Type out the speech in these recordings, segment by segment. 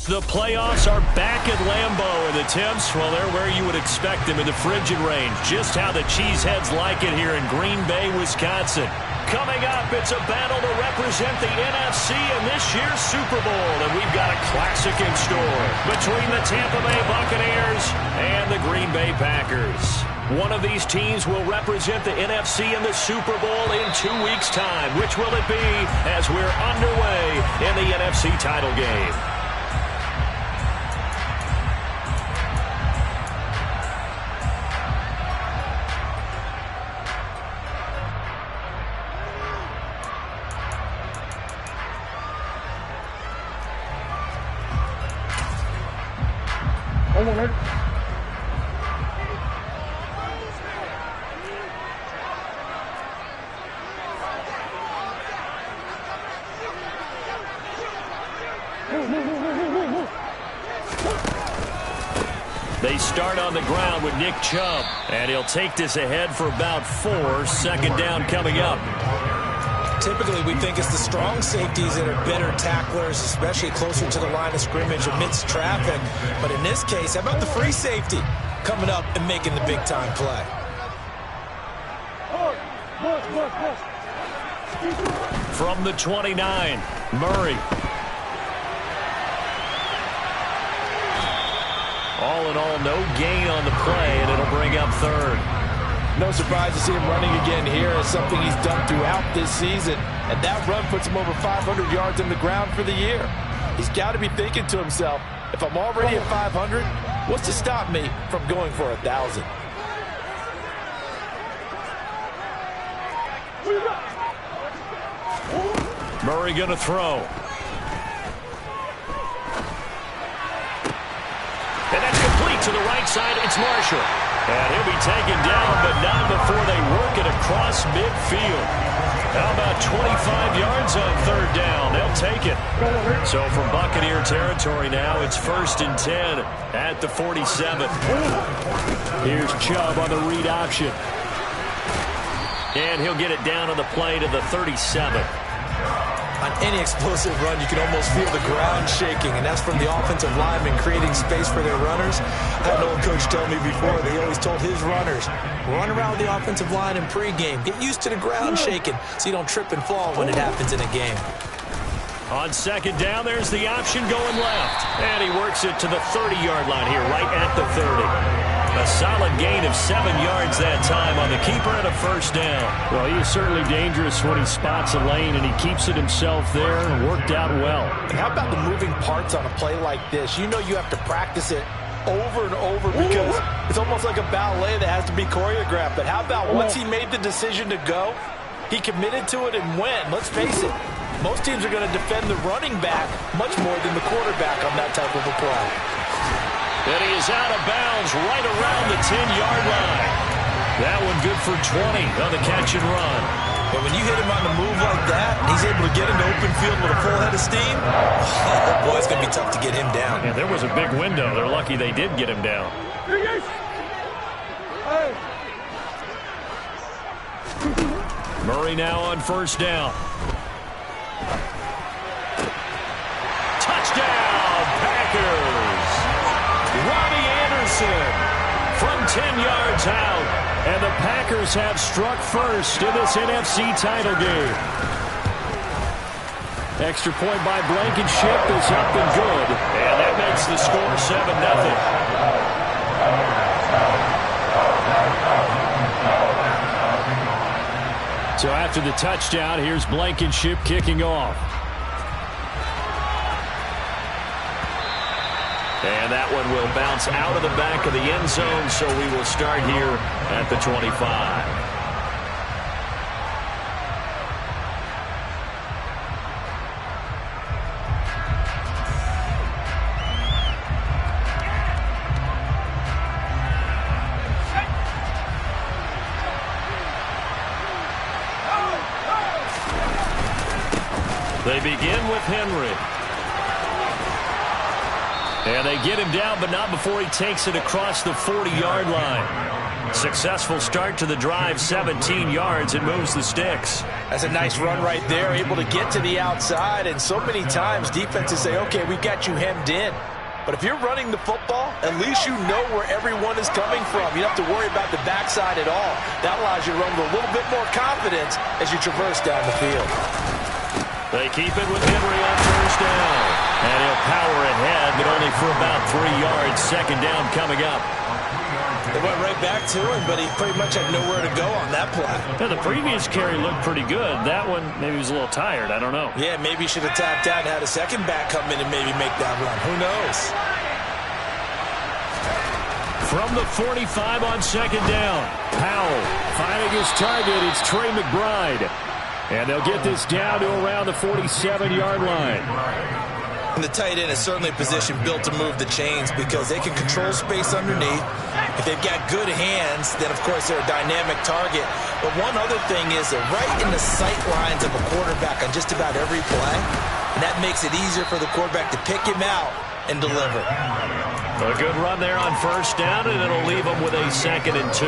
The playoffs are back at Lambeau, and the temps, well, they're where you would expect them in the frigid range. Just how the Cheeseheads like it here in Green Bay, Wisconsin. Coming up, it's a battle to represent the NFC in this year's Super Bowl, and we've got a classic in store between the Tampa Bay Buccaneers and the Green Bay Packers. One of these teams will represent the NFC in the Super Bowl in 2 weeks' time. Which will it be as we're underway in the NFC title game? They start on the ground with Nick Chubb, and he'll take this ahead for about 4. Second down coming up. Typically, we think it's the strong safeties that are better tacklers, especially closer to the line of scrimmage amidst traffic. But in this case, how about the free safety coming up and making the big-time play? From the 29, Murray. All in all, no gain on the play, and it'll bring up third. No surprise to see him running again here. It's something he's done throughout this season. And that run puts him over 500 yards on the ground for the year. He's got to be thinking to himself, if I'm already at 500, what's to stop me from going for 1,000? Murray going to throw. And that's complete to the right side. It's Marshall. And he'll be taken down, but not before they work it across midfield. How about 25 yards on third down? They'll take it. So from Buccaneer territory now, it's 1st and 10 at the 47. Here's Chubb on the read option. And he'll get it down on the play to the 37. On any explosive run, you can almost feel the ground shaking, and that's from the offensive linemen creating space for their runners. I had an old coach tell me before that he always told his runners, run around the offensive line in pregame. Get used to the ground shaking so you don't trip and fall when it happens in a game. On second down, there's the option going left. And he works it to the 30-yard line here, right at the 30. A solid gain of 7 yards that time on the keeper and a first down. Well, he is certainly dangerous when he spots a lane, and he keeps it himself there and worked out well. And how about the moving parts on a play like this? You know you have to practice it over and over because it's almost like a ballet that has to be choreographed. But how about once he made the decision to go, he committed to it and went. Let's face it, most teams are going to defend the running back much more than the quarterback on that type of a play. And he is out of bounds right around the 10-yard line. That one good for 20 on the catch and run. But when you hit him on the move like that, and he's able to get into open field with a full head of steam, oh boy, it's going to be tough to get him down. Yeah, there was a big window. They're lucky they did get him down. Murray now on first down. Touchdown, Packers! Robbie Anderson from 10 yards out. And the Packers have struck first in this NFC title game. Extra point by Blankenship is up and good. And that makes the score 7-0. So after the touchdown, here's Blankenship kicking off. And that one will bounce out of the back of the end zone, so we will start here at the 25. They begin with Henry. And they get him down, but not before he takes it across the 40-yard line. Successful start to the drive, 17 yards, and moves the sticks. That's a nice run right there, able to get to the outside, and so many times defenses say, okay, we got you hemmed in. But if you're running the football, at least you know where everyone is coming from. You don't have to worry about the backside at all. That allows you to run with a little bit more confidence as you traverse down the field. They keep it with Henry on first down. And he'll power ahead, but only for about 3 yards. Second down coming up. They went right back to him, but he pretty much had nowhere to go on that play. Yeah, the previous carry looked pretty good. That one, maybe he was a little tired. I don't know. Yeah, maybe he should have tapped out and had a second back come in and maybe make that run. Who knows? From the 45 on second down, Powell finding his target. It's Trey McBride. And they'll get this down to around the 47-yard line. And the tight end is certainly a position built to move the chains because they can control space underneath. If they've got good hands, then, of course, they're a dynamic target. But one other thing is they're right in the sight lines of a quarterback on just about every play. And that makes it easier for the quarterback to pick him out and deliver. A good run there on first down, and it'll leave them with a 2nd and 2.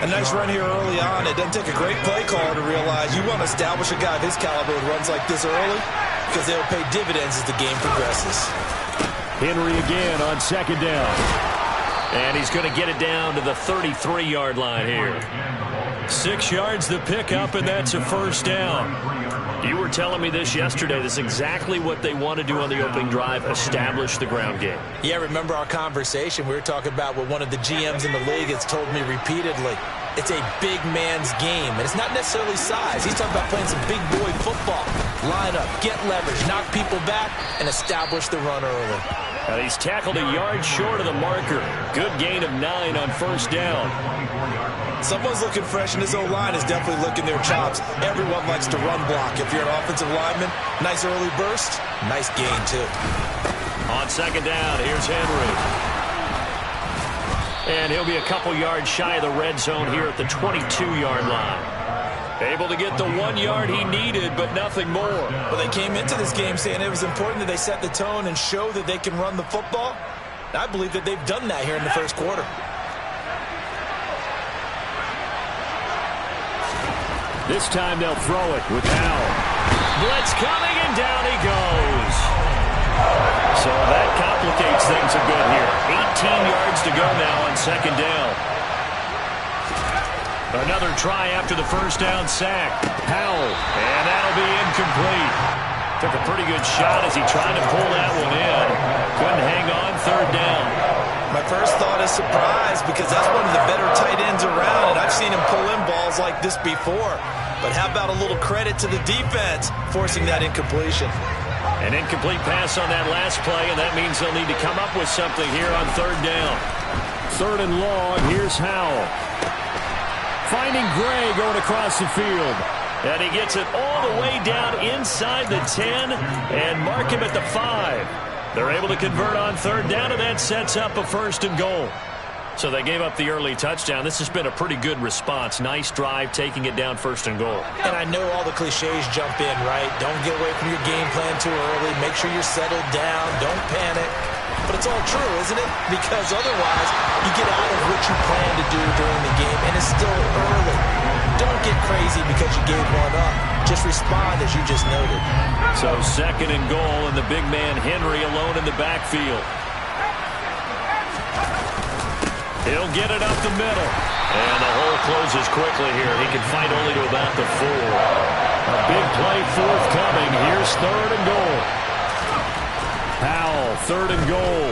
A nice run here early on. It doesn't take a great play caller to realize you want to establish a guy of his caliber with runs like this early because they'll pay dividends as the game progresses. Henry again on second down. And he's going to get it down to the 33-yard line here. 6 yards the pickup, and that's a first down. You were telling me this yesterday. This is exactly what they want to do on the opening drive, establish the ground game. Yeah, remember our conversation? We were talking about what one of the GMs in the league has told me repeatedly. It's a big man's game, and it's not necessarily size. He's talking about playing some big boy football. Line up, get leverage, knock people back, and establish the run early. And he's tackled a yard short of the marker. Good gain of 9 on first down. Someone's looking fresh, and this O-line is definitely licking their chops. Everyone likes to run block. If you're an offensive lineman, nice early burst, nice gain, too. On second down, here's Henry. And he'll be a couple yards shy of the red zone here at the 22-yard line. Able to get the 1 yard he needed, but nothing more. Well, they came into this game saying it was important that they set the tone and show that they can run the football. And I believe that they've done that here in the first quarter. This time they'll throw it with Powell. Blitz coming, and down he goes. So that complicates things a bit here. 18 yards to go now on second down. Another try after the first down sack. Powell, and that'll be incomplete. Took a pretty good shot as he tried to pull that one in. Couldn't hang on, third down. My first thought is surprise because that's one of the better tight ends around, and I've seen him pull in balls like this before. But how about a little credit to the defense forcing that incompletion? An incomplete pass on that last play, and that means they'll need to come up with something here on third down. Third and long, here's Howell. Finding Gray going across the field. And he gets it all the way down inside the 10 and mark him at the 5. They're able to convert on third down, and that sets up a first and goal. So they gave up the early touchdown. This has been a pretty good response. Nice drive, taking it down first and goal. And I know all the cliches jump in, right? Don't get away from your game plan too early. Make sure you're settled down. Don't panic. But it's all true, isn't it? Because otherwise, you get out of what you plan to do during the game, and it's still early. Don't get crazy because you gave one up. Just respond as you just noted. So second and goal, and the big man Henry alone in the backfield. He'll get it up the middle. And the hole closes quickly here. He can fight only to about the 4. A big play forthcoming. Here's third and goal. Powell, third and goal.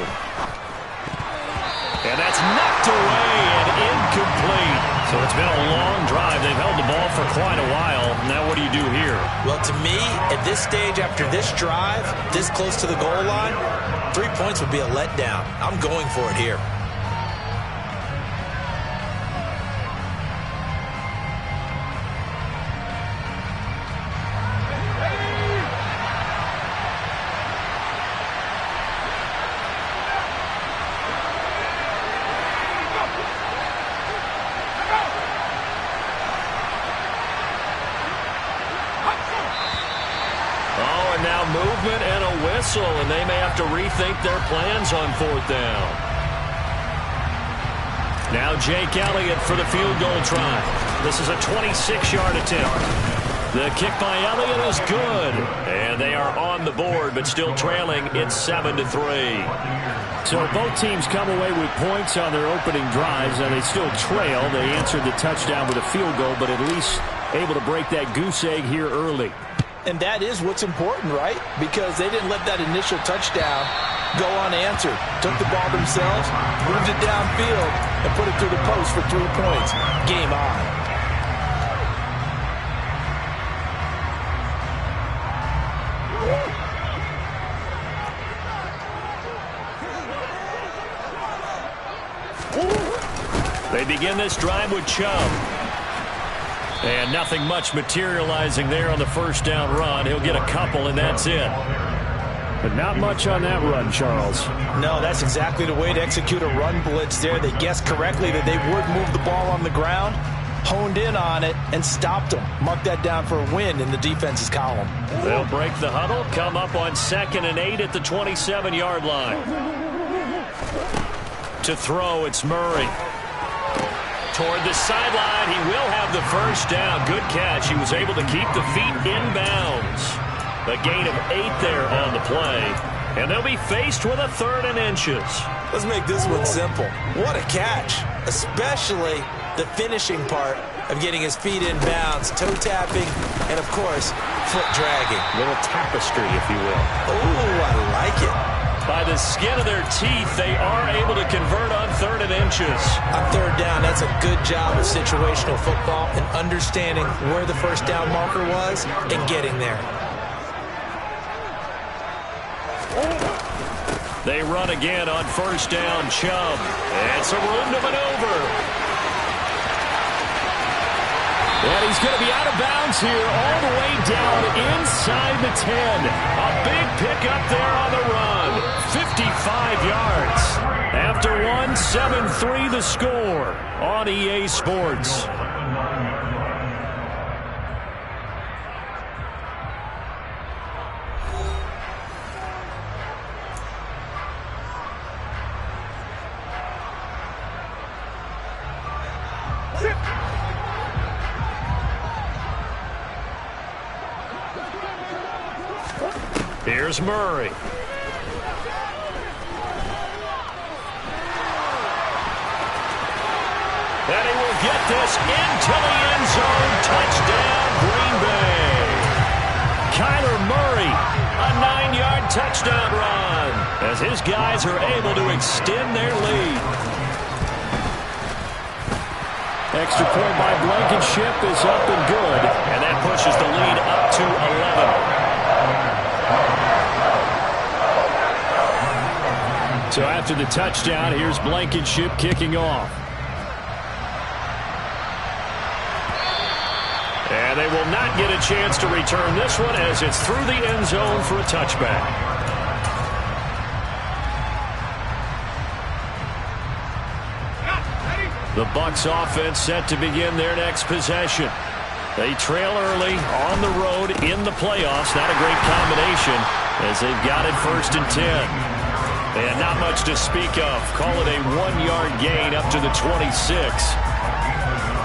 And that's knocked away and incomplete. So it's been a long drive. They've held the ball for quite a while. Now what do you do here? Well, to me, at this stage after this drive, this close to the goal line, 3 points would be a letdown. I'm going for it here. Movement and a whistle, and they may have to rethink their plans on fourth down. Now Jake Elliott for the field goal try. This is a 26-yard attempt. The kick by Elliott is good. And they are on the board, but still trailing. It's 7-3. So both teams come away with points on their opening drives, and they still trail. They answered the touchdown with a field goal, but at least able to break that goose egg here early. And that is what's important, right? Because they didn't let that initial touchdown go unanswered. Took the ball themselves, moved it downfield, and put it through the post for 3 points. Game on. They begin this drive with Chubb. And nothing much materializing there on the first down run. He'll get a couple, and that's it. But not much on that run, Charles. No, that's exactly the way to execute a run blitz there. They guessed correctly that they would move the ball on the ground, honed in on it, and stopped them. Mark that down for a win in the defense's column. They'll break the huddle, come up on 2nd and 8 at the 27-yard line. To throw, it's Murray. Toward the sideline, he will have the first down. Good catch. He was able to keep the feet inbounds. A gain of 8 there on the play. And they'll be faced with a 3rd and inches. Let's make this one simple. What a catch, especially the finishing part of getting his feet in bounds, toe tapping, and of course, foot dragging. Little tapestry, if you will. Ooh, I like it. By the skin of their teeth, they are able to convert on 3rd and inches. On 3rd down, that's a good job of situational football and understanding where the first down marker was and getting there. They run again on 1st down, Chubb. And some room to maneuver. And he's going to be out of bounds here all the way down inside the 10. A big pickup there on the run. 55 yards. After one, 7-3 the score on EA Sports. Here's Murray. And he will get this into the end zone. Touchdown, Green Bay. Kyler Murray, a 9-yard touchdown run as his guys are able to extend their lead. Extra point by Blankenship is up and good. And that pushes the lead up to 11. So after the touchdown, here's Blankenship kicking off. And they will not get a chance to return this one as it's through the end zone for a touchback. The Bucs offense set to begin their next possession. They trail early on the road in the playoffs. Not a great combination as they've got it 1st and 10. And not much to speak of. Call it a 1-yard gain up to the 26.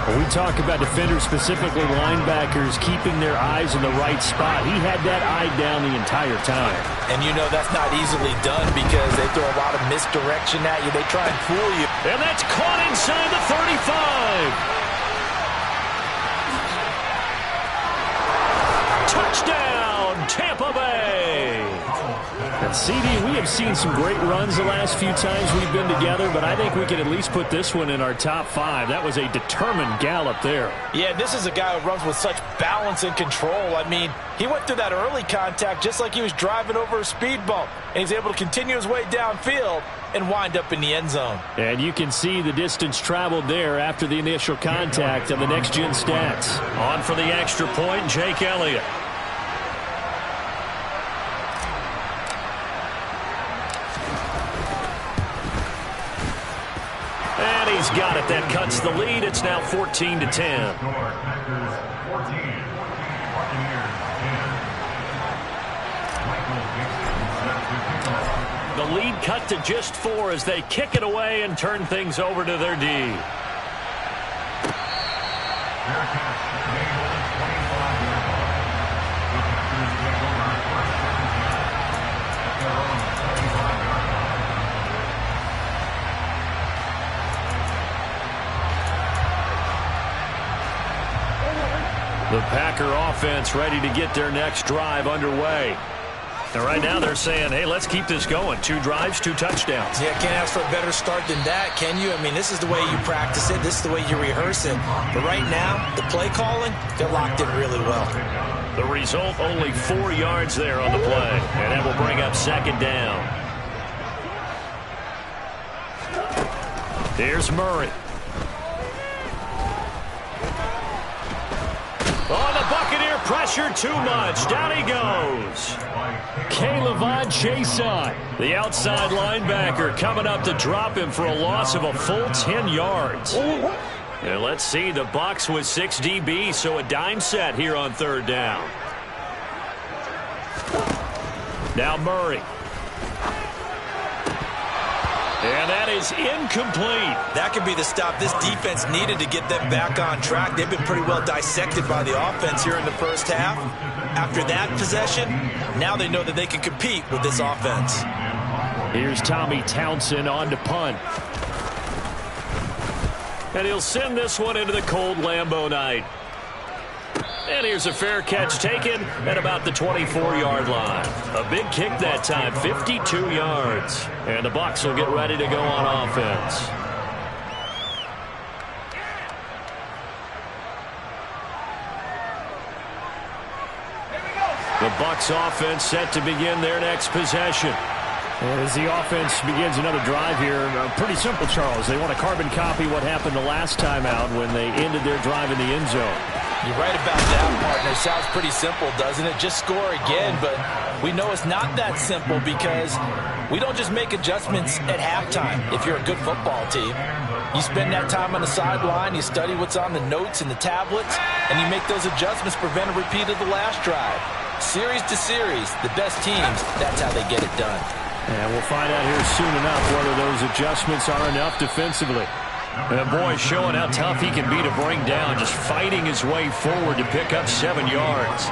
When we talk about defenders, specifically linebackers, keeping their eyes in the right spot, he had that eye down the entire time. And you know that's not easily done because they throw a lot of misdirection at you. They try and fool you. And that's caught inside the 35. Touchdown, Tampa Bay. And CD, we have seen some great runs the last few times we've been together, but I think we can at least put this one in our top 5. That was a determined gallop there. Yeah, this is a guy who runs with such balance and control. I mean, he went through that early contact just like he was driving over a speed bump, and he's able to continue his way downfield and wind up in the end zone. And you can see the distance traveled there after the initial contact on the next-gen stats. On for the extra point, Jake Elliott. And he's got it. That cuts the lead. It's now 14-10. The lead cut to just 4 as they kick it away and turn things over to their D. The Packer offense ready to get their next drive underway. And right now they're saying, hey, let's keep this going. 2 drives, 2 touchdowns. Yeah, can't ask for a better start than that, can you? I mean, this is the way you practice it. This is the way you rehearse it. But right now, the play calling, they're locked in really well. The result, only 4 yards there on the play. And that will bring up 2nd down. Here's Murray. Oh, the Buccaneer pressure too much. Down he goes. Caleb Chason, the outside linebacker, coming up to drop him for a loss of a full 10 yards. And let's see, the Bucs with 6 DBs, so a dime set here on 3rd down. Now Murray. And that is incomplete. That could be the stop this defense needed to get them back on track. They've been pretty well dissected by the offense here in the first half. After that possession, now they know that they can compete with this offense. Here's Tommy Townsend on to punt. And he'll send this one into the cold Lambeau night. And here's a fair catch taken at about the 24-yard line. A big kick that time, 52 yards. And the Bucs will get ready to go on offense. The Bucs offense set to begin their next possession. As the offense begins another drive here, pretty simple, Charles. They want to carbon copy what happened the last time out when they ended their drive in the end zone. You're right about that, partner. Sounds pretty simple, doesn't it? Just score again, but we know it's not that simple because we don't just make adjustments at halftime. If you're a good football team, you spend that time on the sideline, you study what's on the notes and the tablets, and you make those adjustments, prevent a repeat of the last drive. Series to series, the best teams, that's how they get it done. And we'll find out here soon enough whether those adjustments are enough defensively. And boy, showing how tough he can be to bring down, just fighting his way forward to pick up 7 yards.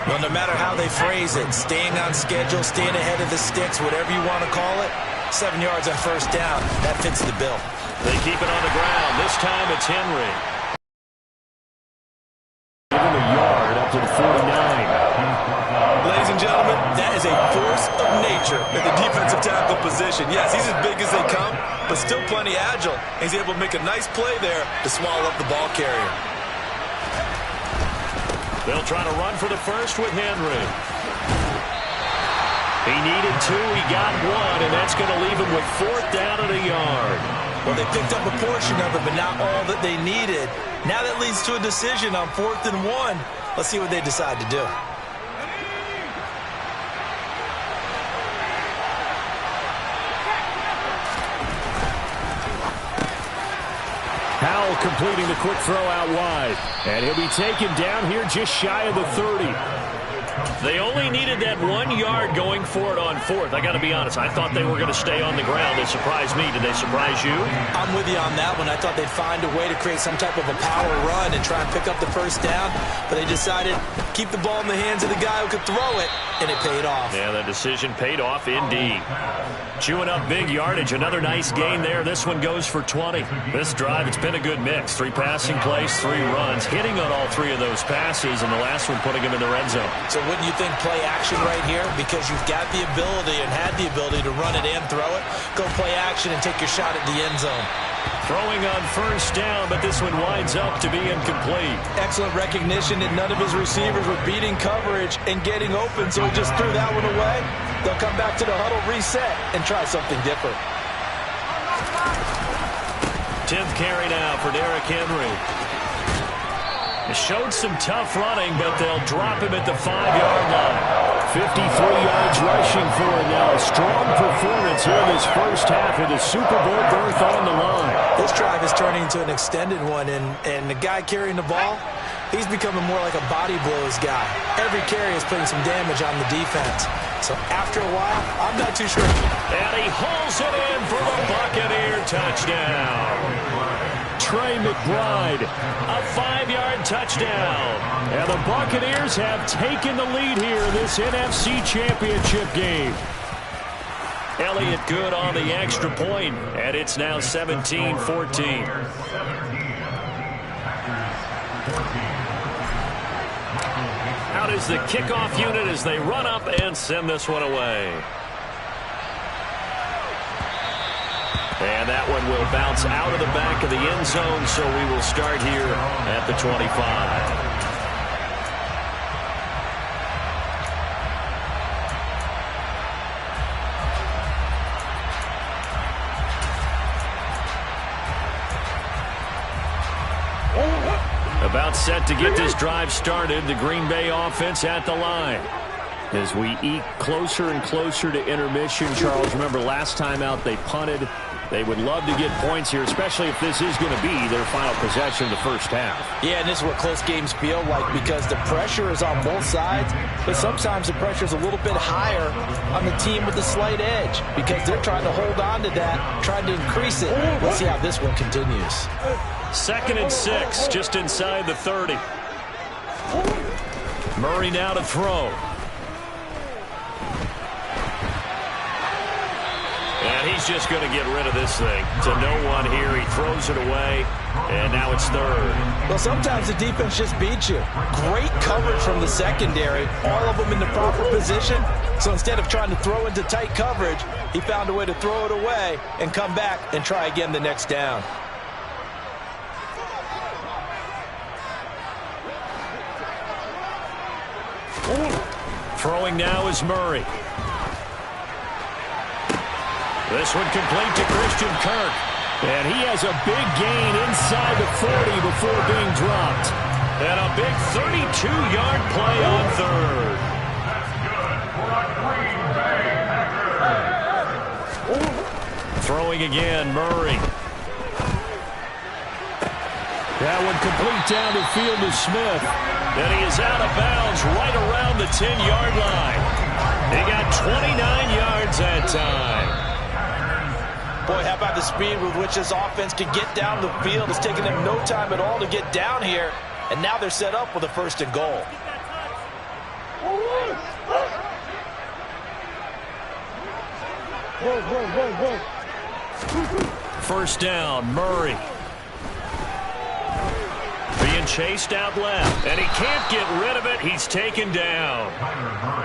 Well, no matter how they phrase it, staying on schedule, staying ahead of the sticks, whatever you want to call it, 7 yards on 1st down, that fits the bill. They keep it on the ground. This time it's Henry. Give him a yard up to the 49. Ladies and gentlemen, that is a force of nature at the defensive tackle position. Yes, he's as big as they come, but still plenty agile. He's able to make a nice play there to swallow up the ball carrier. They'll try to run for the first with Henry. He needed 2, he got 1, and that's going to leave him with 4th down and a yard. Well, they picked up a portion of it, but not all that they needed. Now that leads to a decision on 4th and 1. Let's see what they decide to do. Howell completing the quick throw out wide. And he'll be taken down here just shy of the 30. They only needed that 1 yard going for it on 4th. I got to be honest, I thought they were going to stay on the ground. They surprised me. Did they surprise you? I'm with you on that one. I thought they'd find a way to create some type of a power run and try and pick up the 1st down, but they decided to keep the ball in the hands of the guy who could throw it, and it paid off. Yeah, that decision paid off indeed. Chewing up big yardage. Another nice gain there. This one goes for 20. This drive, it's been a good mix. 3 passing plays, 3 runs. Hitting on all 3 of those passes, and the last one putting him in the red zone. So wouldn't you think play action right here? Because you've got the ability and had the ability to run it and throw it. Go play action and take your shot at the end zone. Throwing on 1st down, but this one winds up to be incomplete. Excellent recognition that none of his receivers were beating coverage and getting open, so he just threw that one away. They'll come back to the huddle, reset, and try something different. 10th carry now for Derrick Henry. It showed some tough running, but they'll drop him at the 5-yard line. 53 yards rushing for him now. A strong performance here in this first half with the Super Bowl berth on the line. This drive is turning into an extended one, and the guy carrying the ball, he's becoming more like a body blows guy. Every carry is putting some damage on the defense. So after a while, I'm not too sure. And he hauls it in for the Buccaneer touchdown. Trey McBride, a 5-yard touchdown. And the Buccaneers have taken the lead here in this NFC Championship game. Elliott good on the extra point, and it's now 17-14. Out is the kickoff unit as they run up and send this one away. And that one will bounce out of the back of the end zone, so we will start here at the 25. About set to get this drive started, the Green Bay offense at the line. As we eke closer and closer to intermission, Charles, remember last time out they punted. They would love to get points here, especially if this is going to be their final possession of the first half. Yeah, and this is what close games feel like because the pressure is on both sides, but sometimes the pressure is a little bit higher on the team with the slight edge because they're trying to hold on to that, trying to increase it. Let's see how this one continues. 2nd and 6, just inside the 30. Murray now to throw. And he's just going to get rid of this thing to no one here. He throws it away, and now it's 3rd. Well, sometimes the defense just beats you. Great coverage from the secondary, all of them in the proper position. So instead of trying to throw into tight coverage, he found a way to throw it away and come back and try again the next down. Throwing now is Murray. This one complete to Christian Kirk. And he has a big gain inside the 40 before being dropped. And a big 32-yard play on 3rd. Throwing again, Murray. That one complete down the field to Smith. And he is out of bounds right around the 10-yard line. He got 29 yards that time. Boy, how about the speed with which this offense can get down the field? It's taken them no time at all to get down here. And now they're set up with a 1st and goal. First down, Murray. Being chased out left, and he can't get rid of it. He's taken down.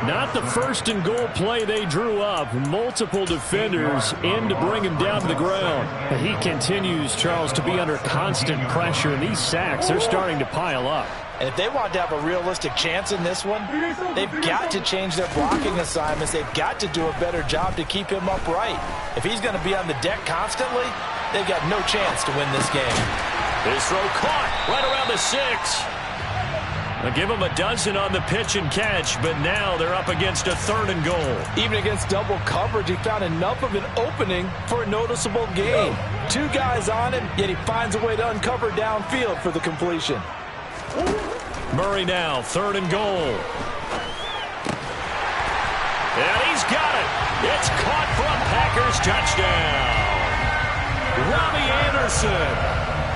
Not the 1st and goal play they drew up. Multiple defenders in to bring him down to the ground. He continues, Charles, to be under constant pressure, and these sacks, they're starting to pile up. And if they want to have a realistic chance in this one, they've got to change their blocking assignments. They've got to do a better job to keep him upright. If he's going to be on the deck constantly, they've got no chance to win this game. His throw caught right around the 6. They'll give him a dozen on the pitch and catch, but now they're up against a 3rd and goal. Even against double coverage, he found enough of an opening for a noticeable gain. 2 guys on him, yet he finds a way to uncover downfield for the completion. Murray now, 3rd and goal. And he's got it. It's caught for a Packers touchdown. Robbie Anderson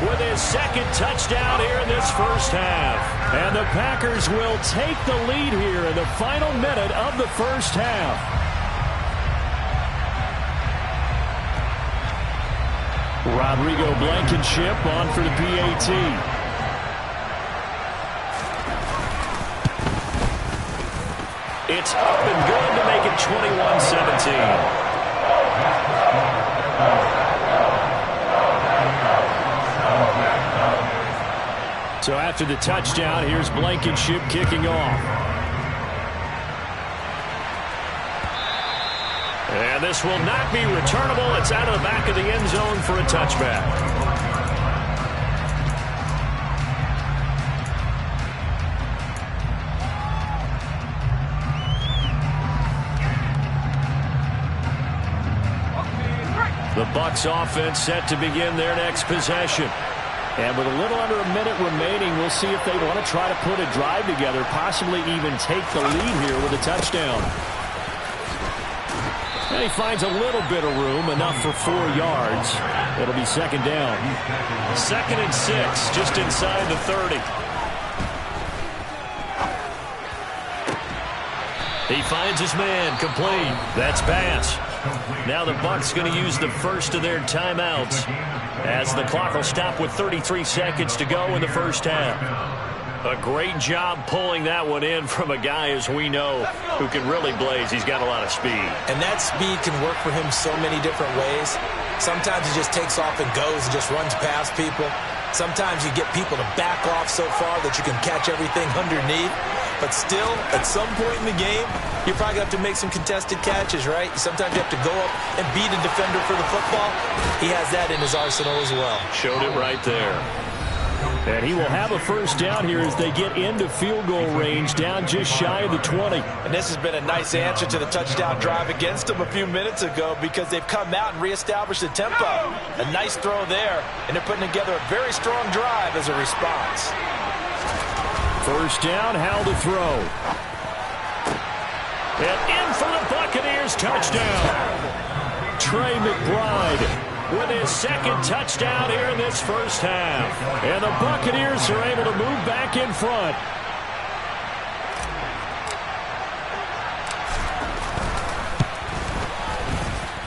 with his 2nd touchdown here in this first half. And the Packers will take the lead here in the final minute of the first half. Rodrigo Blankenship on for the PAT. It's up and good to make it 21-17. So after the touchdown, here's Blankenship kicking off. And this will not be returnable. It's out of the back of the end zone for a touchback. The Bucs offense set to begin their next possession. And with a little under a minute remaining, we'll see if they want to try to put a drive together, possibly even take the lead here with a touchdown. And he finds a little bit of room, enough for 4 yards. It'll be second down. 2nd and 6, just inside the 30. He finds his man, complete. That's pass. Now the Bucs going to use the first of their timeouts as the clock will stop with 33 seconds to go in the first half. A great job pulling that one in from a guy, as we know, who can really blaze. He's got a lot of speed. And that speed can work for him so many different ways. Sometimes he just takes off and goes and just runs past people. Sometimes you get people to back off so far that you can catch everything underneath. But still, at some point in the game, you're probably going to have to make some contested catches, right? Sometimes you have to go up and beat a defender for the football. He has that in his arsenal as well. Showed it right there. And he will have a first down here as they get into field goal range, down just shy of the 20. And this has been a nice answer to the touchdown drive against them a few minutes ago, because they've come out and reestablished the tempo. A nice throw there, and they're putting together a very strong drive as a response. First down, how to throw. And in for the Buccaneers, touchdown. Trey McBride with his second touchdown here in this first half. And the Buccaneers are able to move back in front.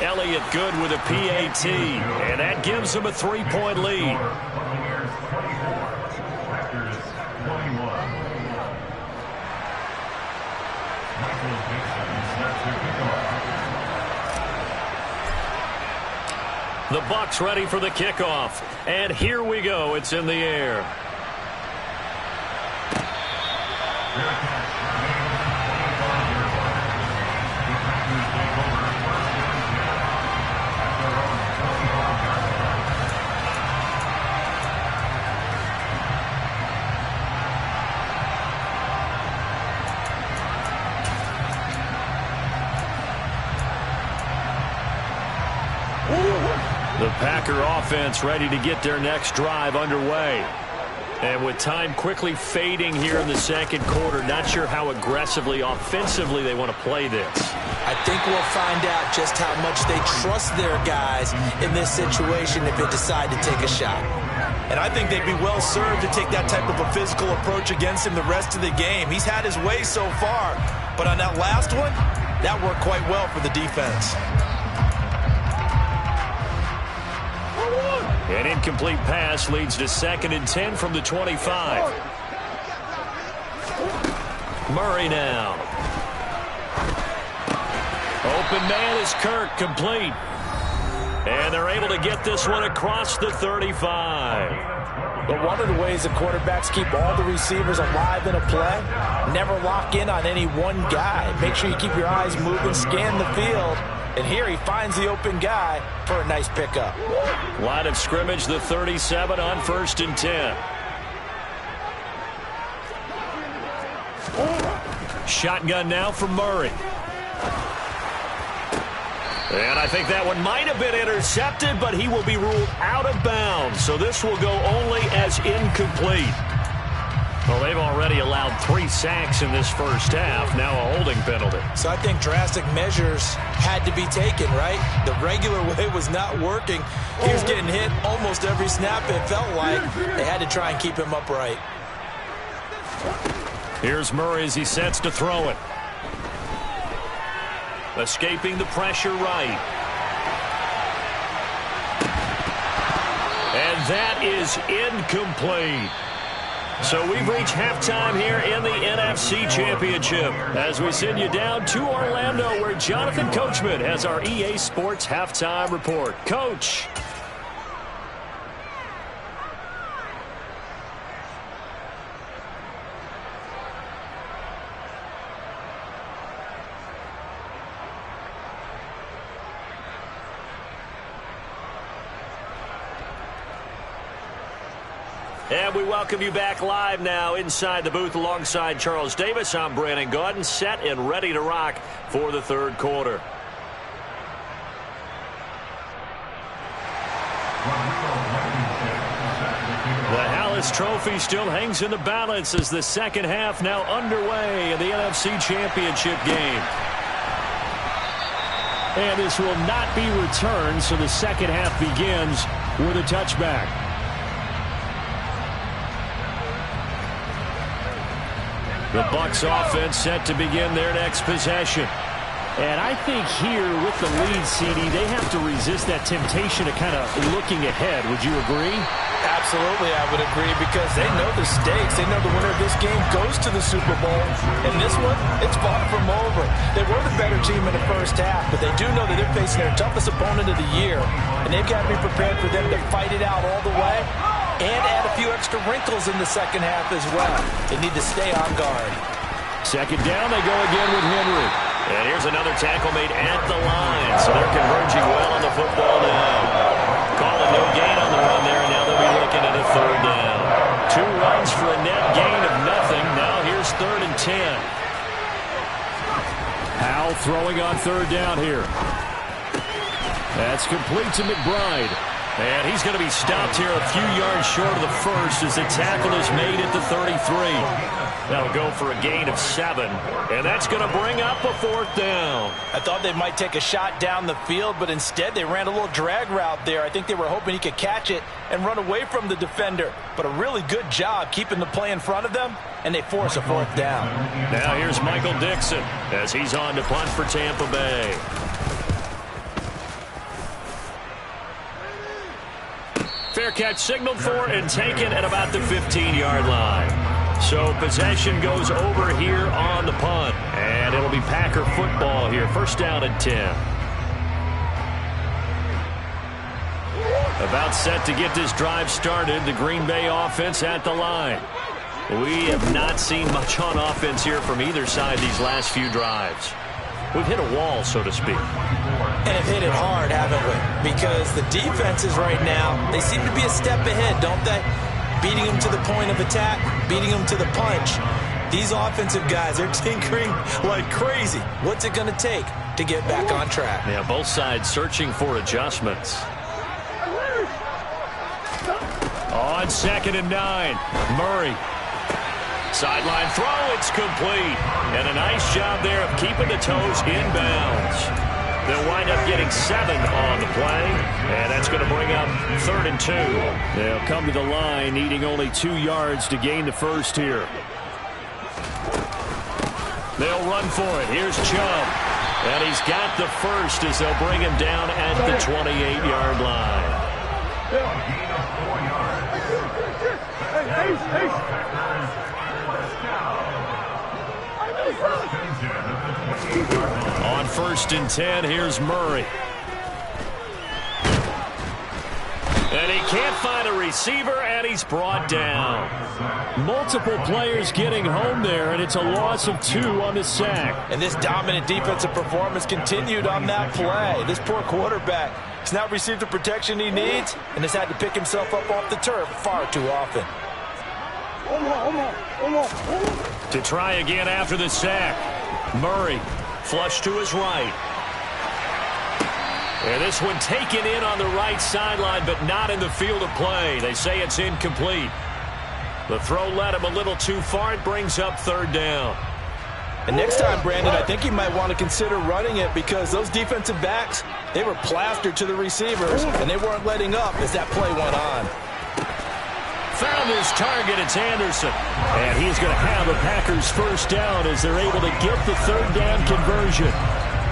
Elliott good with a PAT, and that gives them a 3-point lead. The Bucs ready for the kickoff. And here we go. It's in the air. The Packer offense ready to get their next drive underway. And with time quickly fading here in the second quarter, not sure how aggressively, offensively they want to play this. I think we'll find out just how much they trust their guys in this situation if they decide to take a shot. And I think they'd be well served to take that type of a physical approach against him the rest of the game. He's had his way so far, but on that last one, that worked quite well for the defense. An incomplete pass leads to 2nd and 10 from the 25. Murray now. Open man is Kirk, complete. And they're able to get this one across the 35. But one of the ways the quarterbacks keep all the receivers alive in a play, never lock in on any one guy. Make sure you keep your eyes moving, scan the field. And here he finds the open guy for a nice pickup. Line of scrimmage, the 37 on 1st and 10. Shotgun now from Murray. And I think that one might have been intercepted, but he will be ruled out of bounds. So this will go only as incomplete. Well, they've already allowed 3 sacks in this first half. Now a holding penalty. So I think drastic measures had to be taken, right? The regular way was not working. He was getting hit almost every snap, it felt like. They had to try and keep him upright. Here's Murray as he sets to throw it. Escaping the pressure right. And that is incomplete. So we've reached halftime here in the NFC Championship as we send you down to Orlando, where Jonathan Coachman has our EA Sports Halftime Report. Coach. And we welcome you back live now inside the booth alongside Charles Davis. I'm Brandon Gaudin, set and ready to rock for the third quarter. This trophy still hangs in the balance as the second half now underway in the NFC Championship game. And this will not be returned, so the second half begins with a touchback. The Bucs offense set to begin their next possession. And I think here with the lead, CD, they have to resist that temptation of kind of looking ahead. Would you agree? Absolutely, I would agree, because they know the stakes. They know the winner of this game goes to the Super Bowl. And this one, it's far from over. They were the better team in the first half, but they do know that they're facing their toughest opponent of the year. And they've got to be prepared for them to fight it out all the way and add a few extra wrinkles in the second half as well. They need to stay on guard. Second down, they go again with Henry. And here's another tackle made at the line. So they're converging well on the football now. Calling no gain on the run there, and now they'll be looking at a third down. 2 runs for a net gain of nothing. Now here's 3rd and 10. Howell throwing on third down here. That's complete to McBride. And he's going to be stopped here a few yards short of the first as the tackle is made at the 33. That'll go for a gain of 7. And that's going to bring up a 4th down. I thought they might take a shot down the field, but instead they ran a little drag route there. I think they were hoping he could catch it and run away from the defender. But a really good job keeping the play in front of them, and they force a 4th down. Now here's Michael Dixon as he's on to punt for Tampa Bay. Fair catch signaled for and taken at about the 15-yard line. So possession goes over here on the punt. And it'll be Packer football here. First down and 10. About set to get this drive started. The Green Bay offense at the line. We have not seen much on offense here from either side these last few drives. We've hit a wall, so to speak. And have hit it hard, haven't we? Because the defenses right now, they seem to be a step ahead, don't they? Beating them to the point of attack, beating them to the punch. These offensive guys, they're tinkering like crazy. What's it going to take to get back on track? Yeah, both sides searching for adjustments. On 2nd and 9, Murray. Sideline throw, it's complete. And a nice job there of keeping the toes inbounds. They'll wind up getting 7 on the play, and that's going to bring up 3rd and 2. They'll come to the line, needing only 2 yards to gain the first here. They'll run for it. Here's Chubb. And he's got the first as they'll bring him down at the 28-yard line. On 1st and 10, here's Murray. And he can't find a receiver, and he's brought down. Multiple players getting home there, and it's a loss of 2 on the sack. And this dominant defensive performance continued on that play. This poor quarterback has not received the protection he needs and has had to pick himself up off the turf far too often. To try again after the sack. Murray, flush to his right. And this one taken in on the right sideline, but not in the field of play. They say it's incomplete. The throw led him a little too far. It brings up 3rd down. And next time, Brandon, I think you might want to consider running it because those defensive backs, they were plastered to the receivers, and they weren't letting up as that play went on. Found his target, it's Anderson. And he's going to have the Packers first down as they're able to get the 3rd down conversion.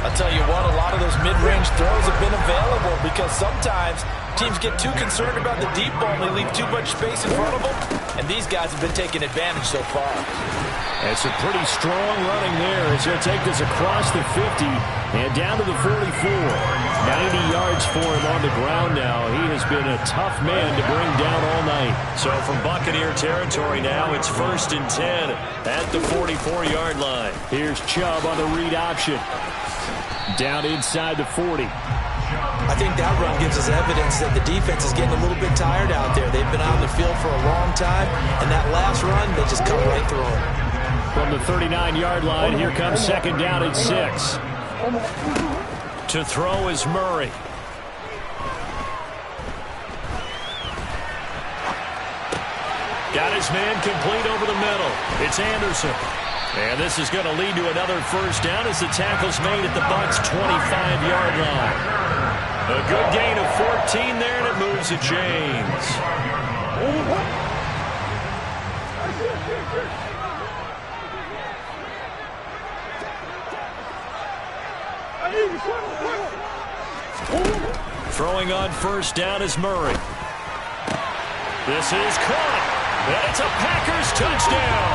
I'll tell you what, a lot of those mid-range throws have been available because sometimes teams get too concerned about the deep ball and they leave too much space in front of them. And these guys have been taking advantage so far. It's a pretty strong running there as he'll take this across the 50 and down to the 44. 90 yards for him on the ground now. He has been a tough man to bring down all night. So from Buccaneer territory now, it's 1st and 10 at the 44-yard line. Here's Chubb on the read option. Down inside the 40. I think that run gives us evidence that the defense is getting a little bit tired out there. They've been out on the field for a long time, and that last run, they just cut right through them. From the 39-yard line, here comes 2nd down and 6. To throw is Murray. Got his man complete over the middle. It's Anderson. And this is going to lead to another first down as the tackle's made at the Bucs' 25-yard line. A good gain of 14 there, and it moves the chains. Throwing on first down is Murray. This is caught. And it's a Packers touchdown.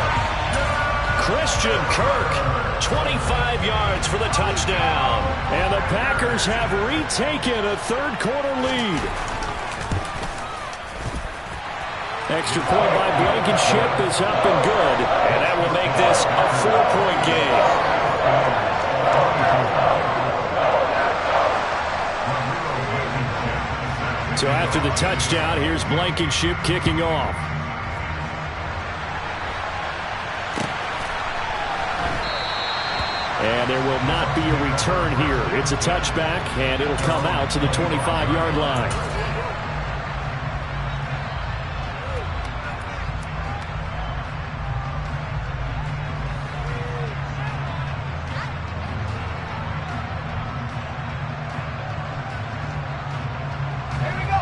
Christian Kirk, 25 yards for the touchdown. And the Packers have retaken a third-quarter lead. Extra point by Blankenship is up and good. And that will make this a 4-point game. So after the touchdown, here's Blankenship kicking off. And there will not be a return here. It's a touchback, and it'll come out to the 25-yard line.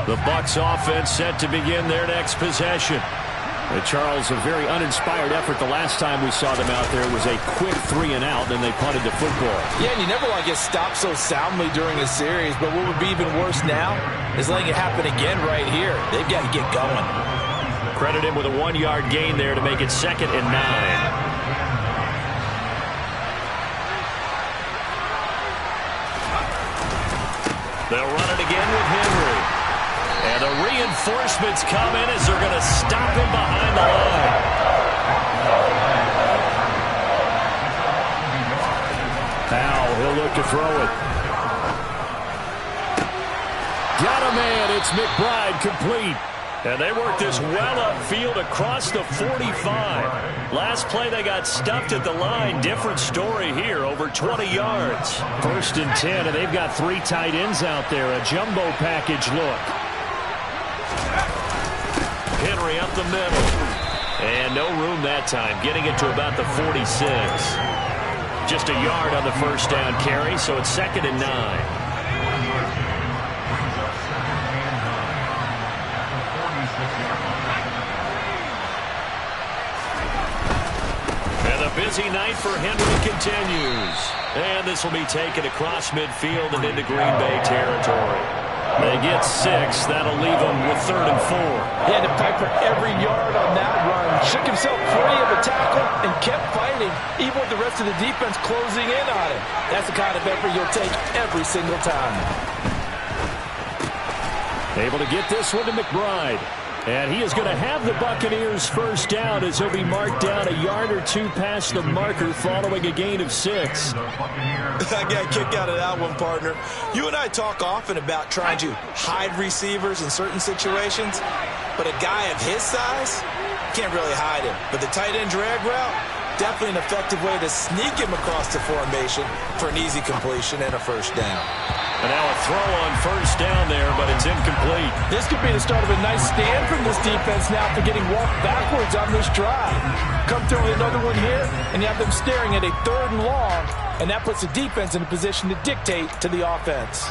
The Bucs offense set to begin their next possession. Charles, a very uninspired effort. The last time we saw them out there was a quick 3-and-out, and they punted the football. Yeah, and you never want to get stopped so soundly during a series, but what would be even worse now is letting it happen again right here. They've got to get going. Credit him with a 1-yard gain there to make it 2nd and 9. They'll run it again with Henry. And the reinforcements come in as they're going to stop him behind the line. Powell, he'll look to throw it. Got a man. It's McBride complete. And they work this well upfield across the 45. Last play they got stuffed at the line. Different story here, over 20 yards. 1st and 10, and they've got 3 tight ends out there. A jumbo package look. Henry up the middle. And no room that time, getting it to about the 46. Just a yard on the first down carry, so it's 2nd and 9. Busy night for Henry continues. And this will be taken across midfield and into Green Bay territory. They get 6. That'll leave them with 3rd and 4. He had to fight for every yard on that run. Shook himself free of the tackle and kept fighting, even with the rest of the defense closing in on him. That's the kind of effort you'll take every single time. Able to get this one to McBride. And he is going to have the Buccaneers first down as he'll be marked down a yard or 2 past the marker following a gain of 6. I got a kick out of that one, partner. You and I talk often about trying to hide receivers in certain situations, but a guy of his size can't really hide him. But the tight end drag route, definitely an effective way to sneak him across the formation for an easy completion and a first down. And now a throw on first down there, but it's incomplete. This could be the start of a nice stand from this defense now for getting walked backwards on this drive. Come through with another one here, and you have them staring at a 3rd and long, and that puts the defense in a position to dictate to the offense.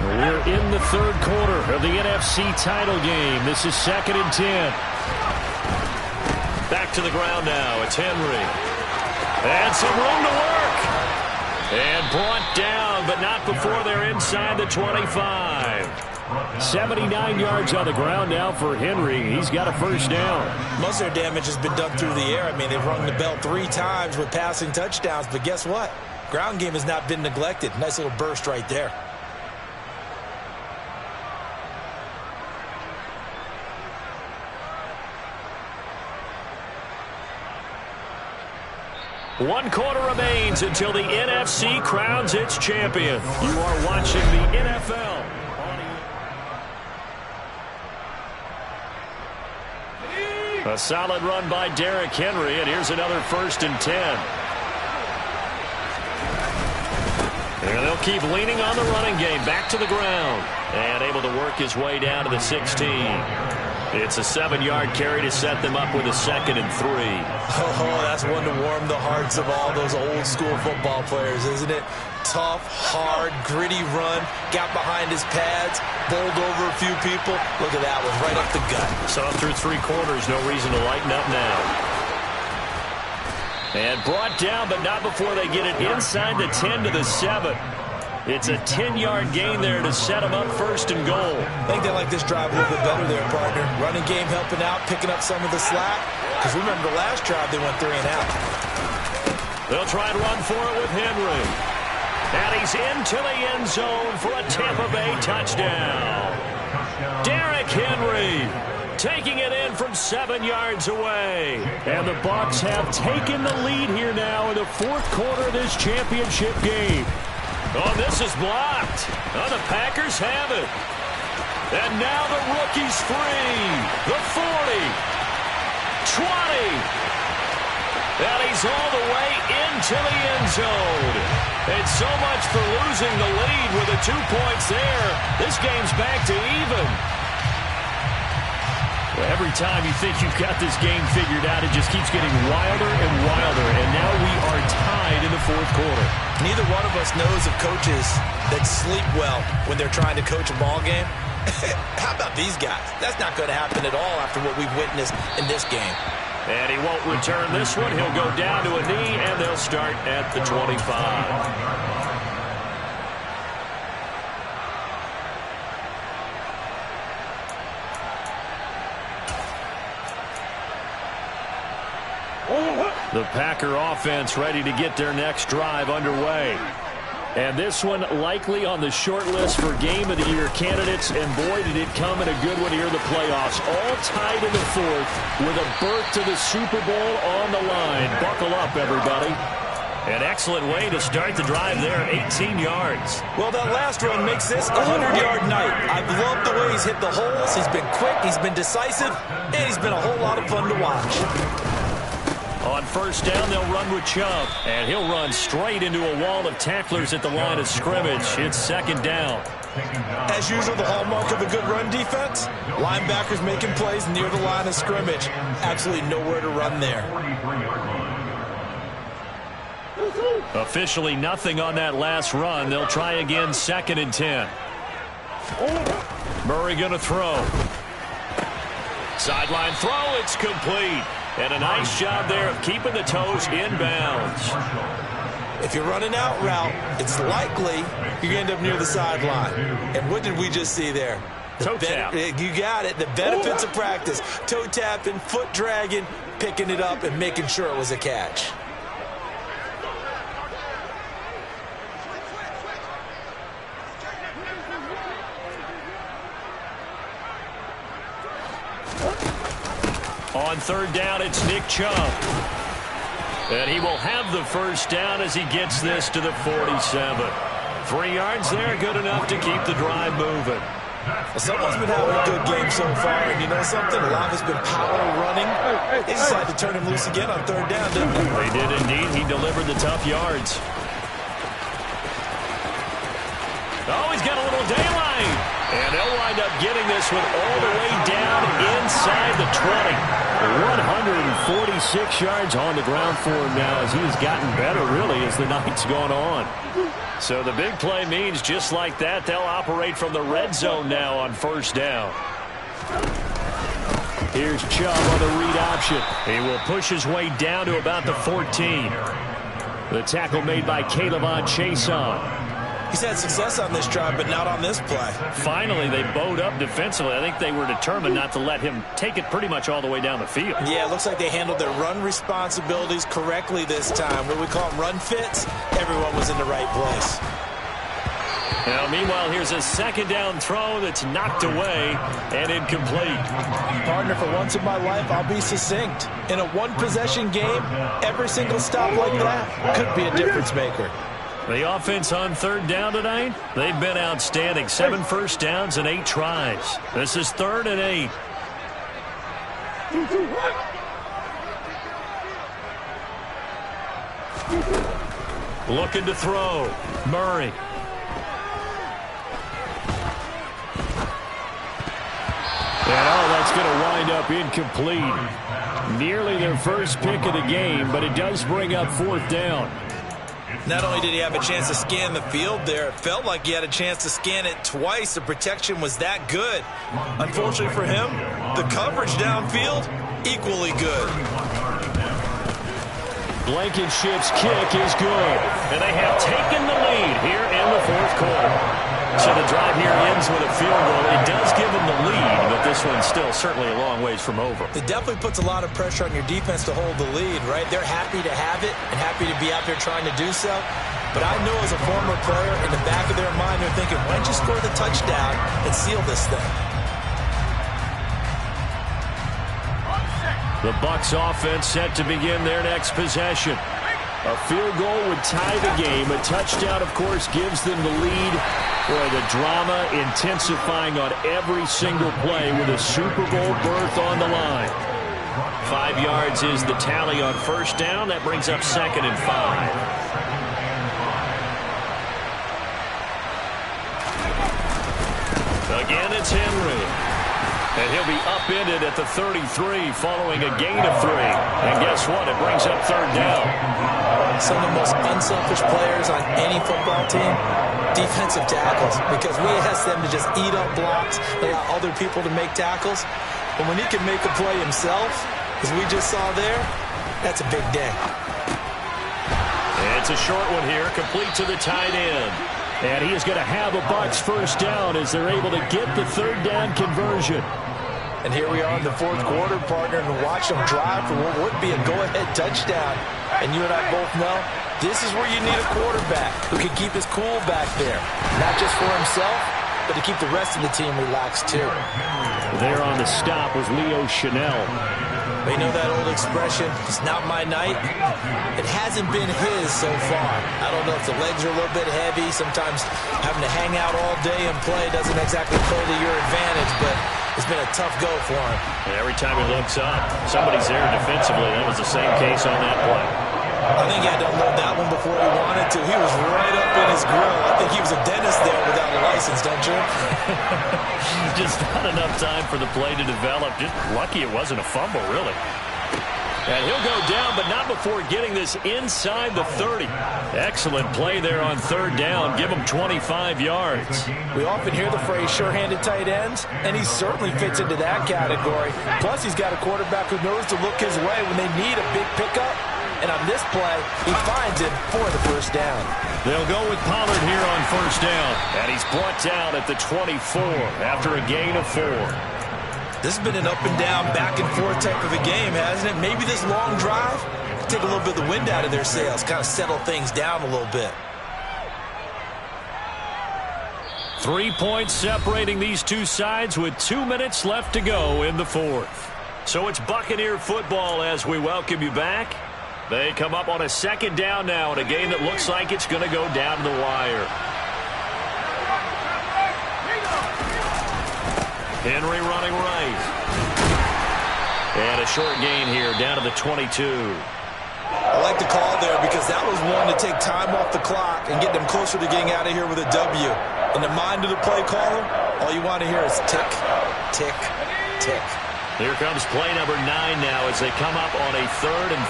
We're in the 3rd quarter of the NFC title game. This is 2nd and 10. Back to the ground now. It's Henry. And some room to work. And brought down, but not before they're inside the 25. 79 yards on the ground now for Henry. He's got a first down. Most of their damage has been done through the air. I mean, they've rung the bell 3 times with passing touchdowns, but guess what? Ground game has not been neglected. Nice little burst right there. One quarter remains until the NFC crowns its champion. You are watching the NFL. A solid run by Derrick Henry, and here's another 1st and 10. And they'll keep leaning on the running game. Back to the ground. And able to work his way down to the 16. It's a 7-yard carry to set them up with a 2nd and 3. Oh, that's one to warm the hearts of all those old school football players, isn't it? Tough, hard, gritty run. Got behind his pads. Bowled over a few people. Look at that one, right up the gut. So through 3 quarters, no reason to lighten up now. And brought down, but not before they get it inside the 10 to the 7. It's a 10-yard gain there to set them up 1st and goal. I think they like this drive a little bit better there, partner. Running game helping out, picking up some of the slack. Because remember the last drive, they went 3 and out. They'll try and run for it with Henry. And he's into the end zone for a Tampa Bay touchdown. Derrick Henry taking it in from 7 yards away. And the Bucs have taken the lead here now in the 4th quarter of this championship game. Oh, this is blocked. Oh, the Packers have it. And now the rookie's free. The 40. 20. And he's all the way into the end zone. And so much for losing the lead with the 2 points there. This game's back to even. Every time you think you've got this game figured out, it just keeps getting wilder and wilder. And now we are tied in the 4th quarter. Neither one of us knows of coaches that sleep well when they're trying to coach a ball game. How about these guys? That's not going to happen at all after what we've witnessed in this game. And he won't return this one. He'll go down to a knee, and they'll start at the 25. The Packer offense ready to get their next drive underway. And this one likely on the short list for Game of the Year candidates. And boy, did it come in a good one here in the playoffs. All tied in the 4th with a berth to the Super Bowl on the line. Buckle up, everybody. An excellent way to start the drive there, 18 yards. Well, that last run makes this a 100-yard night. I've loved the way he's hit the holes. He's been quick, he's been decisive, and he's been a whole lot of fun to watch. On 1st down, they'll run with Chubb. And he'll run straight into a wall of tacklers at the line of scrimmage. It's 2nd down. As usual, the hallmark of a good run defense, linebackers making plays near the line of scrimmage. Absolutely nowhere to run there. Officially nothing on that last run. They'll try again 2nd and 10. Murray going to throw. Sideline throw, it's complete. And a nice job there of keeping the toes inbounds. If you're running out route, it's likely you're going to end up near the sideline. And what did we just see there? Toe tap. You got it. The benefits of practice. Toe tapping, foot dragging, picking it up, and making sure it was a catch. On 3rd down, it's Nick Chubb. And he will have the 1st down as he gets this to the 47. 3 yards there, good enough to keep the drive moving. Well, someone's been having a good game so far, and you know something? A lot has been power running. They decided to turn him loose again on 3rd down, didn't they? They did indeed. He delivered the tough yards. Oh, he's got a little daylight. And they'll wind up getting this one all the way down inside the 20. 146 yards on the ground for him now as he's gotten better, really, as the night's gone on. So the big play means just like that, they'll operate from the red zone now on 1st down. Here's Chubb on the read option. He will push his way down to about the 14. The tackle made by Caleb Chason. He's had success on this drive, but not on this play. Finally, they bowed up defensively. I think they were determined not to let him take it pretty much all the way down the field. Yeah, it looks like they handled their run responsibilities correctly this time. What we call them run fits, everyone was in the right place. Now, meanwhile, here's a 2nd down throw that's knocked away and incomplete. Partner, for once in my life, I'll be succinct. In a one-possession game, every single stop like that could be a difference maker. The offense on 3rd down tonight, they've been outstanding. 7 1st downs and 8 tries. This is 3rd and 8. Looking to throw. Murray. And that's going to wind up incomplete. Nearly their first pick of the game, but it does bring up fourth down. Not only did he have a chance to scan the field there, it felt like he had a chance to scan it twice. The protection was that good. Unfortunately for him, the coverage downfield, equally good. Blankenship's kick is good. And they have taken the lead here in the fourth quarter. So the drive here ends with a field goal. It does give them the lead, but this one's still certainly a long ways from over. It definitely puts a lot of pressure on your defense to hold the lead, right? They're happy to have it and happy to be out there trying to do so. But I know as a former player, in the back of their mind, they're thinking, why don't you score the touchdown and seal this thing? The Bucs offense set to begin their next possession. A field goal would tie the game. A touchdown, of course, gives them the lead. Boy, the drama intensifying on every single play with a Super Bowl berth on the line. 5 yards is the tally on first down. That brings up 2nd and 5. Again, it's Henry. And he'll be upended at the 33 following a gain of 3. And guess what? It brings up third down. Some of the most unselfish players on any football team, defensive tackles, because we ask them to just eat up blocks, allow other people to make tackles. But when he can make a play himself, as we just saw there, that's a big day. It's a short one here, complete to the tight end. And he is going to have a Bucs first down as they're able to get the third down conversion. And here we are in the fourth quarter, partner, and watch them drive for what would be a go-ahead touchdown. And you and I both know this is where you need a quarterback who can keep his cool back there. Not just for himself, but to keep the rest of the team relaxed too. There on the stop was Leo Chanel. You know that old expression, it's not my night? It hasn't been his so far. I don't know if the legs are a little bit heavy. Sometimes having to hang out all day and play doesn't exactly play to your advantage, but it's been a tough go for him. And every time he looks up, somebody's there defensively. That was the same case on that play. I think he had to unload that one before he wanted to. He was right up in his grill. I think he was a dentist there without a license, don't you? Just not enough time for the play to develop. Just lucky it wasn't a fumble, really. And he'll go down, but not before getting this inside the 30. Excellent play there on third down. Give him 25 yards. We often hear the phrase sure-handed tight ends, and he certainly fits into that category. Plus, he's got a quarterback who knows to look his way when they need a big pickup. And on this play, he finds it for the first down. They'll go with Pollard here on first down. And he's brought down at the 24 after a gain of 4. This has been an up-and-down, back-and-forth type of a game, hasn't it? Maybe this long drive take a little bit of the wind out of their sails, kind of settle things down a little bit. 3 points separating these two sides with 2 minutes left to go in the fourth. So it's Buccaneer football as we welcome you back. They come up on a second down now in a game that looks like it's going to go down to the wire. Henry running right. And a short gain here down to the 22. I like the call there because that was one to take time off the clock and get them closer to getting out of here with a W. In the mind of the play caller, all you want to hear is tick, tick, tick. Here comes play number 9 now as they come up on a 3rd and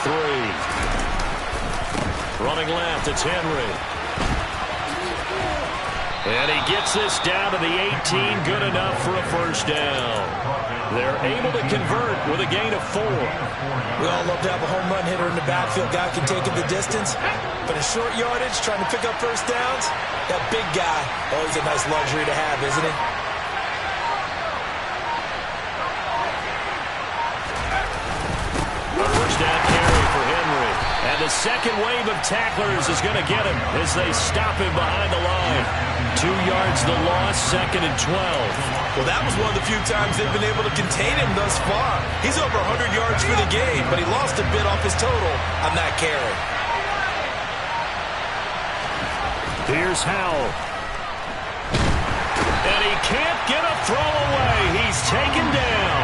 3. Running left, it's Henry. And he gets this down to the 18, good enough for a first down. They're able to convert with a gain of 4. We all love to have a home run hitter in the backfield. Guy can take it the distance. But in short yardage, trying to pick up first downs, that big guy, always a nice luxury to have, isn't it? First down carry for Henry. And the second wave of tacklers is going to get him as they stop him behind the line. 2 yards the loss, 2nd and 12. Well, that was one of the few times they've been able to contain him thus far. He's over 100 yards for the game, but he lost a bit off his total on that carry. Here's Howell. And he can't get a throw away. He's taken down.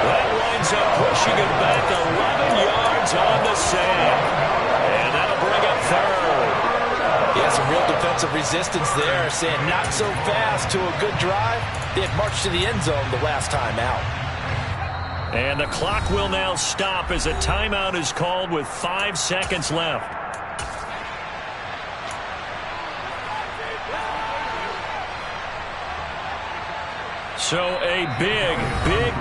That winds up pushing him back 11 yards on the sack. And that'll bring up 3rd. defensive resistance there, saying not so fast to a good drive. They had marched to the end zone the last time out. And the clock will now stop as a timeout is called with 5 seconds left. So a big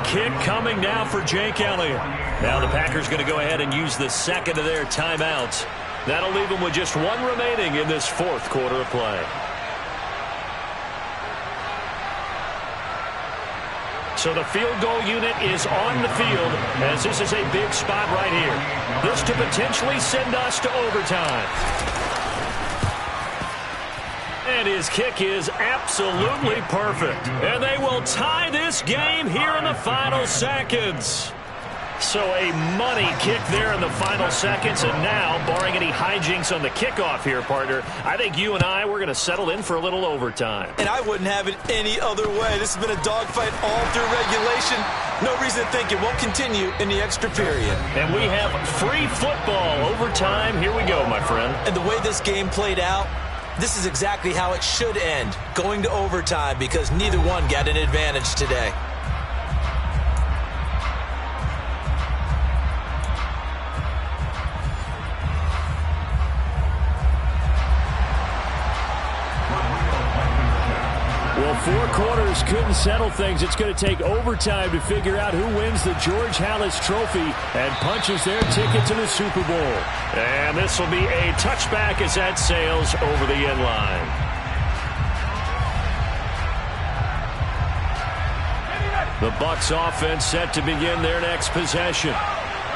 kick coming now for Jake Elliott. Now the Packers going to go ahead and use the second of their timeouts. That'll leave them with just one remaining in this fourth quarter of play. So the field goal unit is on the field as this is a big spot right here. This to potentially send us to overtime. And his kick is absolutely perfect. And they will tie this game here in the final seconds. So a money kick there in the final seconds. And now, barring any hijinks on the kickoff here, partner, I think you and I, we're going to settle in for a little overtime. And I wouldn't have it any other way. This has been a dogfight all through regulation. No reason to think it won't continue in the extra period. And we have free football overtime. Here we go, my friend. And the way this game played out, this is exactly how it should end, going to overtime, because neither one got an advantage today. Well, 4 quarters couldn't settle things. It's going to take overtime to figure out who wins the George Halas Trophy and punches their ticket to the Super Bowl. And this will be a touchback as that sails over the end line. The Bucs offense set to begin their next possession.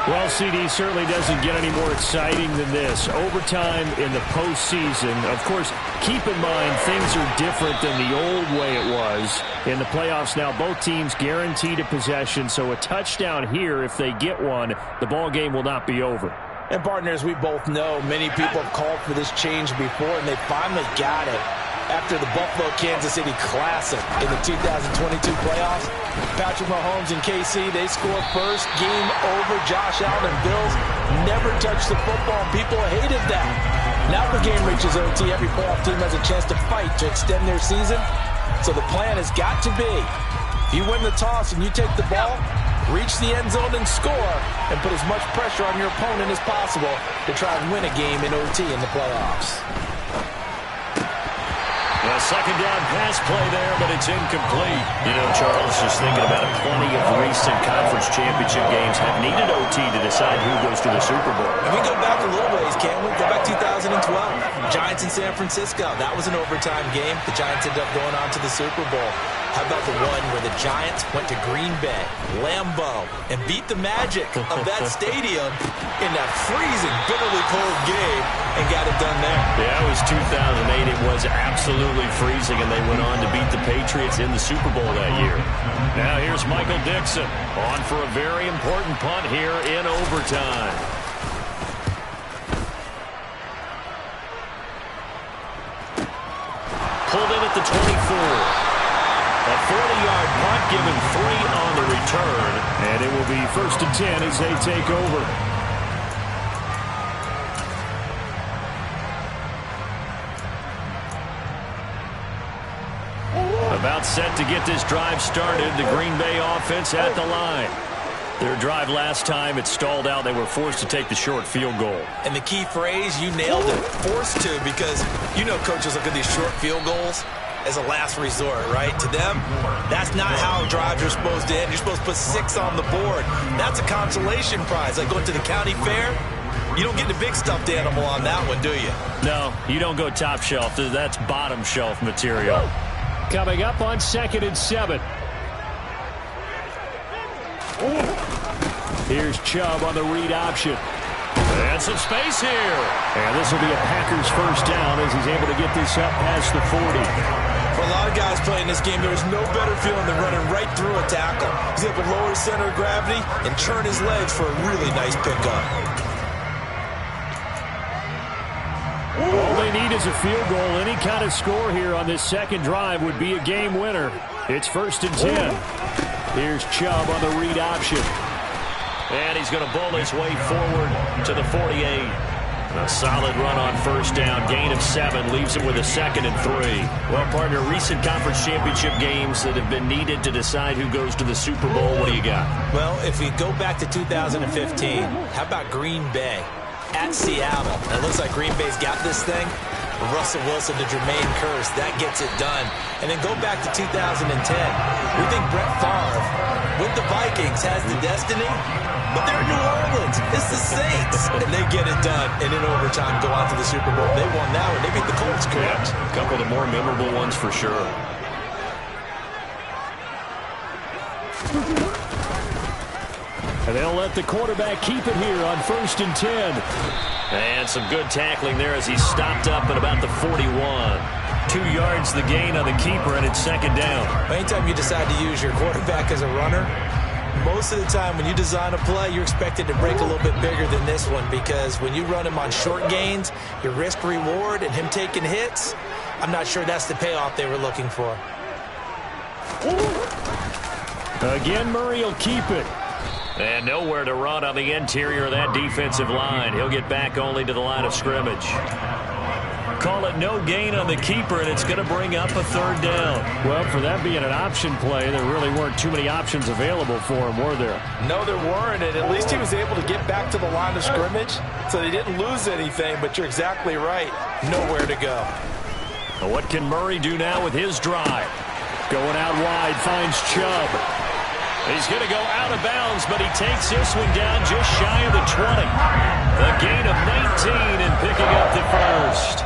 Well, CD certainly doesn't get any more exciting than this. Overtime in the postseason. Of course, keep in mind things are different than the old way it was. In the playoffs now, both teams guaranteed a possession, so a touchdown here, if they get one, the ball game will not be over. And partners, we both know many people have called for this change before, and they finally got it. After the Buffalo-Kansas City Classic in the 2022 playoffs, Patrick Mahomes and KC, they score first, game over. Josh Allen and Bills never touched the football, and people hated that. Now the game reaches OT, every playoff team has a chance to fight to extend their season. So the plan has got to be, if you win the toss and you take the ball, reach the end zone and score, and put as much pressure on your opponent as possible to try and win a game in OT in the playoffs. A second down pass play there, but it's incomplete. You know, Charles, just thinking about it, plenty of recent conference championship games have needed OT to decide who goes to the Super Bowl. And we go back a little ways, can't we? Go back 2012. Giants in San Francisco. That was an overtime game. The Giants ended up going on to the Super Bowl. How about the one where the Giants went to Green Bay, Lambeau, and beat the magic of that stadium in that freezing, bitterly cold game and got it done there? Yeah, it was 2008. It was absolutely freezing, and they went on to beat the Patriots in the Super Bowl that year. Now here's Michael Dixon on for a very important punt here in overtime. Pulled in at the 24. A 40-yard punt, given 3 on the return. And it will be 1st and 10 as they take over. About set to get this drive started. The Green Bay offense at the line. Their drive last time, it stalled out. They were forced to take the short field goal. And the key phrase, you nailed it, forced to, because you know coaches look at these short field goals as a last resort, right? To them, that's not how drives are supposed to end. You're supposed to put 6 on the board. That's a consolation prize. Like going to the county fair, you don't get the big stuffed animal on that one, do you? No, you don't go top shelf. That's bottom shelf material. Coming up on 2nd and 7. Here's Chubb on the read option. And some space here. And this will be a Packers first down as he's able to get this up past the 40. For a lot of guys playing this game, there is no better feeling than running right through a tackle. He's able to lower his center of gravity and turn his legs for a really nice pickup. All they need is a field goal. Any kind of score here on this second drive would be a game winner. It's 1st and 10. Here's Chubb on the read option. And he's going to bowl his way forward to the 48. A solid run on first down. Gain of 7 leaves him with a 2nd and 3. Well, partner, recent conference championship games that have been needed to decide who goes to the Super Bowl. What do you got? Well, if we go back to 2015, how about Green Bay at Seattle? It looks like Green Bay's got this thing. Russell Wilson to Jermaine Kearse, that gets it done. And then go back to 2010. We think Brett Favre with the Vikings has the destiny, but they're in New Orleans. It's the Saints. And they get it done. And in overtime, go on to the Super Bowl. They won that one. They beat the Colts, correct? Yeah, a couple of the more memorable ones for sure. And they'll let the quarterback keep it here on 1st and 10. And some good tackling there as he stopped up at about the 41. 2 yards the gain on the keeper, and it's 2nd down. Anytime you decide to use your quarterback as a runner, most of the time when you design a play, you're expected to break a little bit bigger than this one, because when you run him on short gains, your risk-reward and him taking hits, I'm not sure that's the payoff they were looking for. Again, Murray will keep it. And nowhere to run on the interior of that defensive line. He'll get back only to the line of scrimmage. Call it no gain on the keeper, and it's going to bring up a 3rd down. Well, for that being an option play, there really weren't too many options available for him, were there? No, there weren't, and at least he was able to get back to the line of scrimmage, so they didn't lose anything, but you're exactly right. Nowhere to go. But what can Murray do now with his drive? Going out wide, finds Chubb. He's going to go out of bounds, but he takes this one down just shy of the 20. A gain of 19 and picking up the 1st.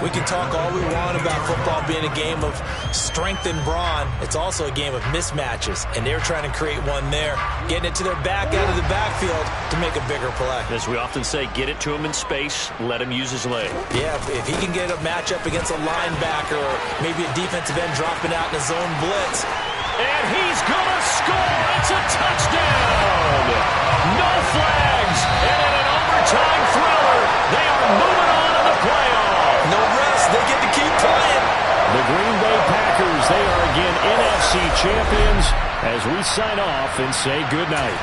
We can talk all we want about football being a game of strength and brawn. It's also a game of mismatches, and they're trying to create one there, getting it to their back out of the backfield to make a bigger play. As we often say, get it to him in space, let him use his leg. Yeah, if he can get a matchup against a linebacker or maybe a defensive end dropping out in a zone blitz. And he's going to score. It's a touchdown. No flags. And in an overtime thriller, they are moving on to the playoff. No rest. They get to keep playing. The Green Bay Packers, they are again NFC champions as we sign off and say goodnight.